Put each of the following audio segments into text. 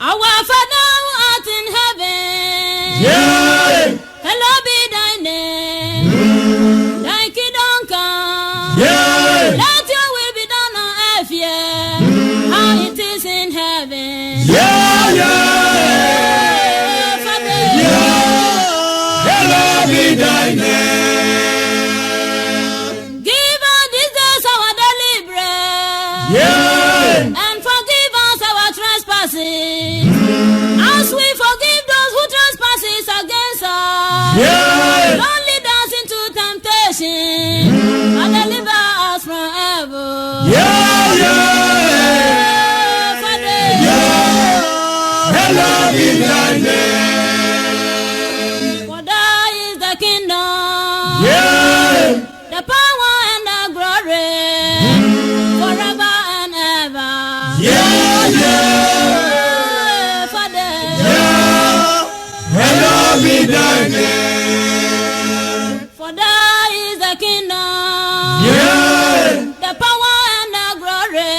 Our Father who art in heaven, Yeah. hallowed be thy name. Thy kingdom come. Yeah. Let your will be done on earth, yeah. How it is in heaven. Yeah, yeah. Father. Yeah. Hallowed be thy name. Give us this day our daily bread. Yeah. And forgive us our trespasses. As we forgive those who trespasses against us. Yeah. Don't lead us into temptation. But deliver us from evil. Yeah, yeah. Father. Yeah. Hallowed be thy name. For thine is the kingdom. Yeah. The power and the glory. Forever and ever. Yeah, yeah. Father. Yeah. Hallowed be thy name. For thine is the kingdom. Yeah. The power and the glory.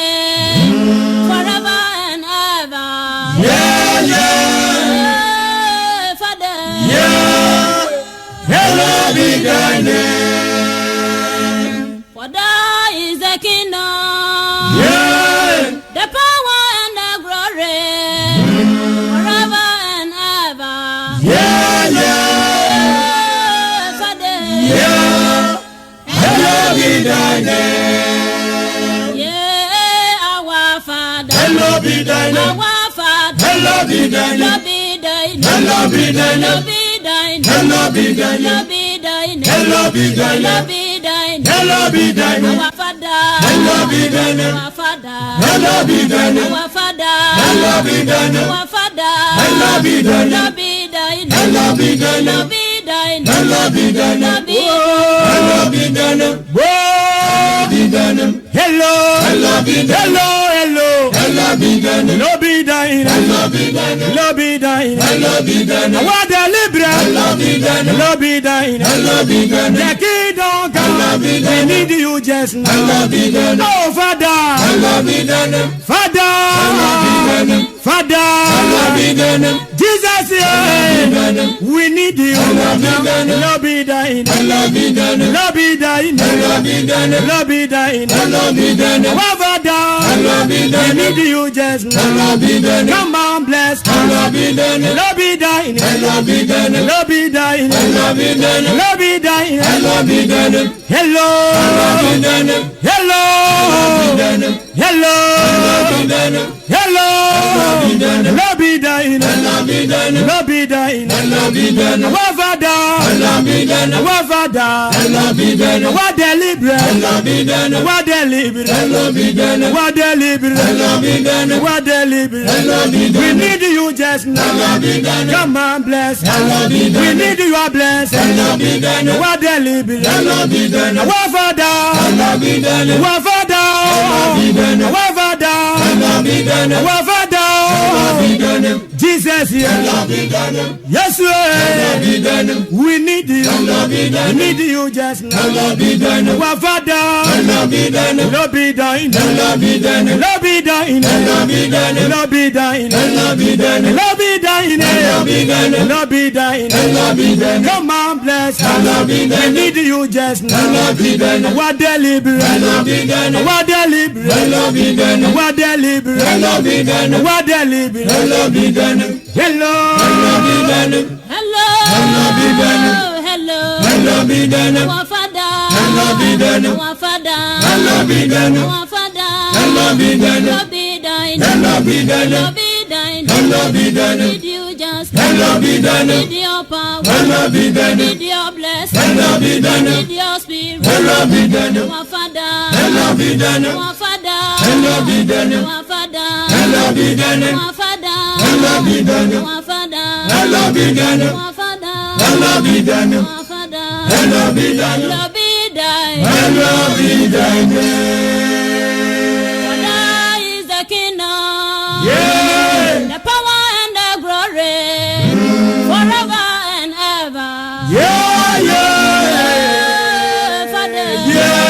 Forever and ever. Yeah, yeah. Father. Yeah. Hallowed be thy name. For thine is the kingdom. Yeah. The power and the glory. Forever and ever. Yeah, yeah. Father. Yeah. Hallowed be thy name. Yeah, our Father. Hallowed be thy name. Our Father. Hallowed be thy name. Hallowed be thy name. Hallowed be thy Hallowed name. be thy name. Hallowed be thy Hallowed name. be thy name. Hallowed be thy Hallowed name. be thy name. Hallowed be thy name. Our Father. Hallowed be thy name. Our Father. Hallowed be thy name. Our Father. Hallowed be thy name. Our Father. Hallowed be thy name. Hallowed be thy name. Hallowed be thy Hallowed name. be thy name. Hallowed be thy name. Hallowed be Hallowed be thy name. Hallowed be thy name. Hello, Hallowed be thy name. hello, hello. Hallowed be thy name. Hello, be thine. Hallowed be thy name. Hello, be thine. Hallowed be thy name. What the libra? Hallowed be thy name. Hello, be thine. Hallowed be thy The name. kingdom come. Hallowed be We thy name. need you just now. Hallowed be thy name. Oh, Father, Hallowed be thy name. Father, Hallowed be thy name. Father. Hallowed be thy name. Jesus, yeah. We need you Hallowed be now. thy name. Hello, be thine. Hallowed be thy name. Hello, be thine. Hallowed be thy name. Hello, be thine. Hallowed be thy name. Oh, Father, Hallowed be thy we name. need you just now. Hallowed be thy name. Come on, bless. Hallowed be thy name. Hello, be thine. Hallowed be thy name. Hello, be thine. Hallowed be thy name. Hello, be thine. Hallowed be thy name. Hello. Hallowed be thy name. Hello. Thy name. Hello. Hallowed be thy name. Hello. be thine. Hello, be thine. Hallowed be thy name. Hello, be thine. Hallowed be thy name. Our Father. Hallowed be thy name. Our Father. Hallowed be thy name. Our deliverer. Hallowed be thy name. Our deliverer. Hallowed be thy name. Our deliverer. Hallowed be thy name. Our deliverer. Hallowed be We thy name. need you just now. Hallowed be thy name. Come on, bless. Hallowed be thy We name. need your blessing. Hallowed be thy name. Our deliverer. Hallowed be thy name. Our Father. Hallowed be thy name. Our Father. be thy name. Our Father. Hallowed be thy name. Our Father. Be thy name. Jesus, yeah. Hallowed be thy name. Yes, Hallowed we. be thy name. We need you. Hallowed be thy We name. need you just now. Hallowed be thy name. Our Father. Hallowed be thy name. Lord be thine. Hallowed be thy name. Lord be thine. Hallowed be thy name. Lord be thine. Hallowed be thy name. Lord be thine. Hallowed be thy name. Lord be thine. Hallowed be thy name. Come on, bless. Hallowed be thy We name. need you just now. Hallowed be thy name. Our deliverer. Hallowed be thy name. Our deliverer. Hallowed be thy name. Our deliverer. Hallowed be thy name. Our deliverer. Hallowed be thy name. Hello. Hallowed be thy name. Hello. Hallowed be thy name. Hello. Hallowed be thy name. Our Father. Hallowed be thy name. Our Father. Hallowed be thy name. Our Father. Hallowed be thy name. Hallowed be thine. Hallowed be thy name. Hallowed be thine. Hallowed be thy name. Need you just. Hallowed be thy name. Need your power. Hallowed be thy name. Need your blessing. Hallowed be thy name. Need your spirit. Hallowed be thy name. Our Father. Hallowed be thy name. Our Father. Hallowed be thy name. Our Father. Hallowed be thy name. Our Father. Hallowed be thy name. Our Father. Hallowed be thy name. Our Father. Hallowed be thy name. Our Father. Hallowed be thy name. Hallowed be thine. Hallowed be thy name. For thine is the kingdom. Yeah. The power and the glory. Forever and ever. Yeah, yeah. Father. Yeah.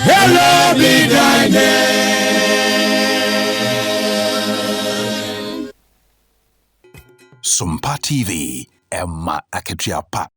Hallowed be thy name. Sumpa TV, Emma Aketriapa.